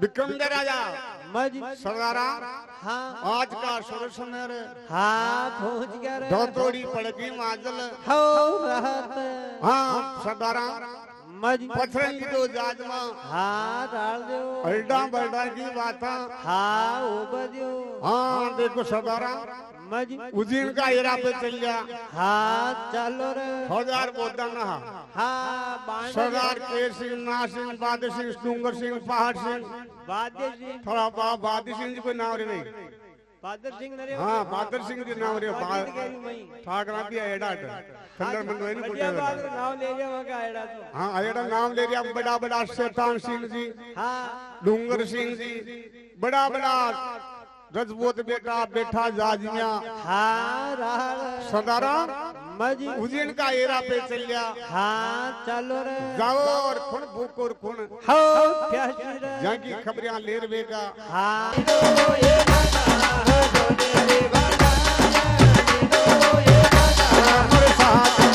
विक्रम दे राजा मज सरदारा हाँ आज का सुरस मेरे हाँ पहुंच गया रे धोतोड़ी पड़गी माजल हो रहत हाँ सरदारा मज पथरंगी दो जाजमा हाँ डाल दो अल्डा बल्डा की बात हाँ ऊपर दो हाँ देखो सरदारा मज उजीन का एरा पे चल गया हाँ चलो रे हजार बोदा ना हाँ बांध सरदार केर सिंह ना सिंह बादे सिंह डूंगर सिंह पहाड़ सिंह बादे सिंह थोड़ा बादी सिंह जी कोई नाम रे नहीं बहादुर सिंह नरे हाँ बहादुर सिंह जी नाम रे मई ठाकरा दिया एडा खंडर मन में नहीं बढ़िया बात कुटे नाम ले लिया मगा एड़ा तो हाँ एडा नाम ले लिया बड़ा बड़ा शैतान सिंह जी हाँ डूंगर सिंह जी बड़ा बड़ा रजपूत बेटा बैठा जाजिया हाँ रहा सदारा मज उजीन का एरा पे चल गया हाँ चलो रे जाओ और खुन भूख और खुन हो प्यासी रे जहाँ की खबरियां ले रहे का हाँ हमारे साथ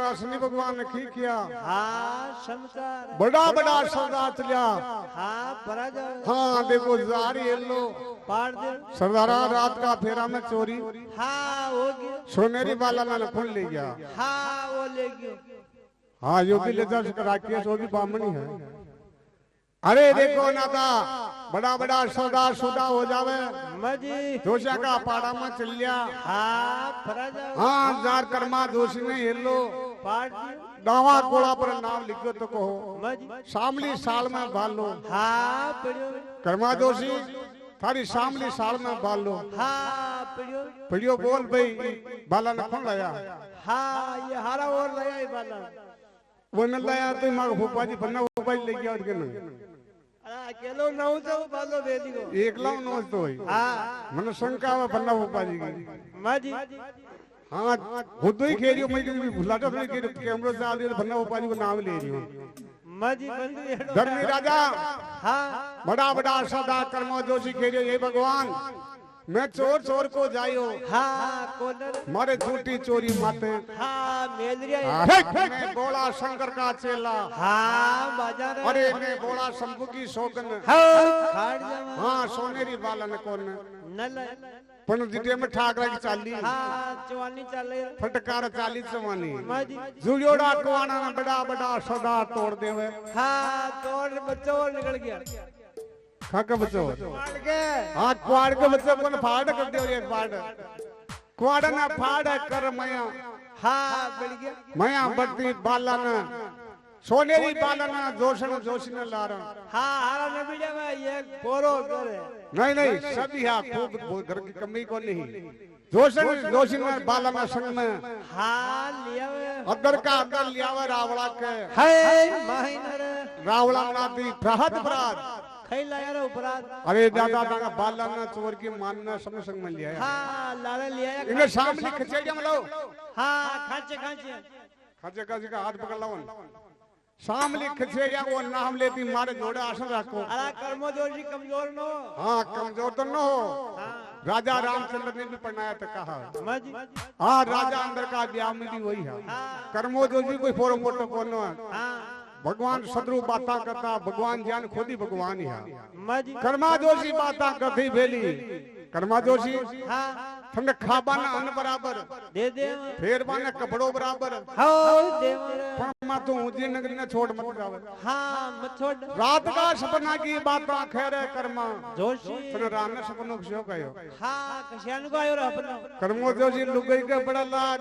का शनि भगवान ने की किया हाँ संसार बड़ा बड़ा सरदार चलिया हाँ परा जाओ हाँ देखो जारी ये लो पार दे सरदारा रात का फेरा में चोरी हाँ हो गया सोनेरी वाला ने खून ले गया हाँ वो ले गयो हाँ यो भी ले जा राकेश वो भी बामणी है अरे देखो ना था बड़ा बड़ा सरदार सुदा हो जावे मजी जोशा का पाड़ा में चल लिया हाँ परा जाओ हाँ जार कर्मा जोशी ने ये लो पार दियो दावा कोड़ा पर नाम लिखो तो कहो मजी शामली साल में भाल लो हाँ पढ़ियो कर्मा जोशी थारी शामली साल में भाल लो हाँ पढ़ियो पढ़ियो बोल भाई बाला ने कौन लाया हाँ ये हारा और लगा ही बाला वो न लाया तो माँ भोपा जी बनना भोपा जी ले गया और क्या अकेलो ना हो तो बालो बेदी को एक लाव नोच तो हुई हाँ मन शंका में बनना भोपा जी की मजी हाँ खुद ही खेल रही हूँ मैं भी भुलाटा थोड़ी खेल कैमरे से आ रही है बनना भोपा जी को नाम ले रही हूँ मजी बंदी धर्मी राजा हाँ बड़ा बड़ा सदा कर्मो जोशी खेलियो ये भगवान मैं चोर चोर को जायो हाँ कोनर मारे झूठी चोरी माते हाँ मेलरिया अरे मैं बोला शंकर का चेला हाँ बाजार अरे मैं बोला शंभू की शोकन हाँ खाड़ जावा हाँ सोनेरी बालन कौन नल पण जिटे में ठाकरा की चाली हाँ जवानी चले फटकार चाली चवानी मजी जुड़ोड़ा कुआना ना बड़ा बड़ा सदा तोड़ देवे हाँ तोड़ बच्चों निकल गया खाका बच्चो मार के हाँ क्वाड़ के बच्चे को ना फाड़ कर दियो एक फाड़ क्वाड़ ना फाड़ कर मया हाँ बढ़ गया मया बढ़ती बालन सोनेरी बालन जोशन जोशी ने लारा हाँ हारा न बिड़ा में ये पोरो करे नहीं नहीं सभी हाँ खूब घर की कमी को नहीं जोशन जोशी ने बालन संग में हाँ लिया वे अदर का अदर लिया हुआ रावड़ा के है माहिनर रावड़ा नाती प्रहद अपराध खई लाया रे उपराध अरे दादा दादा बालन चोर की मानना संग संग में लिया हाँ लारे लिया इन्हें सामने खिचड़िया में लो हाँ खाचे खाचे खाचे खाचे का हाथ पकड़ लाओ सामने खिचड़िया वो नाम लेती मारे जोड़े आसन रखो अरे कर्मो जोशी कमजोर न हो हाँ कमजोर तो न हो राजा रामचंद्र ने भी पढ़ाया था कहा मजी हाँ राजा अंदर का व्यामिली वही है कर्मो जो भी कोई फोरो मोटो कौन है हाँ भगवान शत्रु बाता करता भगवान ज्ञान खुद ही भगवान ही है मजी कर्मा जोशी बाता करती भेली कर्मा जोशी हाँ थंड खाबाना अन्न बराबर दे दे फेर बाने कपड़ो बराबर हाँ दे परमा तो ऊंची नगरी ने छोड़ मत जावे हाँ मत छोड़ रात का सपना की बाता खैर कर्मा जोशी तन रात ने सपनों क्यों कहो हाँ कश्यान को आयो रे अपना कर्मो जोशी लुगई के बड़ा लाज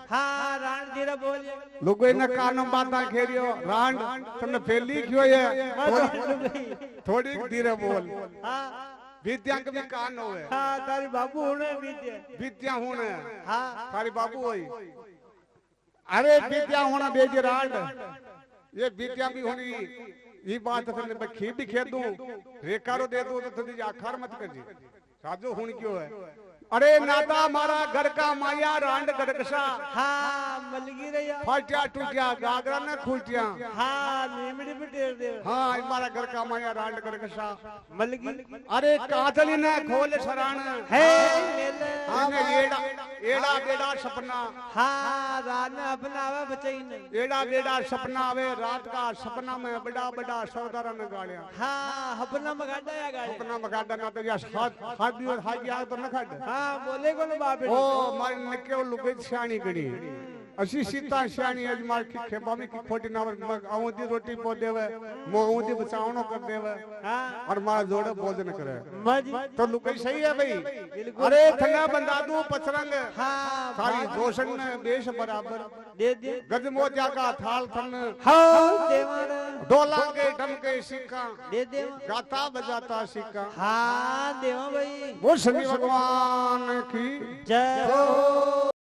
हाँ राण धीरे बोलिए लुगई ने कानों बाता खेरियो रांड तने फैली क्यों है थोड़ी धीरे बोल हाँ विद्या के भी कान होवे हाँ तारी बाबू होने बीते विद्या होने हाँ तारी बाबू होई अरे विद्या होना बेजे रांड ये विद्या भी होनी ये बात तने बखी भी खेद दूं रेखारो दे दो तो तुझे आखार मत कर जी साजो होनी क्यों है अरे नाता हमारा घर का माया रांड गड़कसा हाँ मलगी रही फाटिया टूटिया गागरा न खुटिया हाँ नीमड़ी भी टेर दे हाँ हमारा घर का माया रांड गड़कसा मलगी अरे कातली ने खोल सराण है मेले हाँ एड़ा एड़ा बेड़ा सपना हाँ रात में अपना आवे बचाई नहीं एड़ा बेड़ा सपना आवे रात का सपना में बड़ा बड़ा सौदारा ने गाड़िया हाँ अपना मगाड़ा या गाड़ी अपना मगाड़ा ना तो या हाथ दियो हाथ दिया तो न खड़ हाँ बोले को ना बाप ओ मारी नके लुगे श्याणी गणी असी सीता श्याणी आज मार की खेबा में की खोटी ना आऊंदी रोटी पो देवे मो आऊंदी बचावनो कर देवे हाँ और मारा जोड़े भोजन करे मजी तो लुगे सही है भाई अरे ठंडा बंदा दू पचरंग हाँ सारी जोशन में बेश बराबर दे दे गजमोजा का थाल थन हाँ देवाना डोला के डम के सिक्का दे दे गाता बजाता सिक्का हाँ देवा भाई वो शनि भगवान की जय हो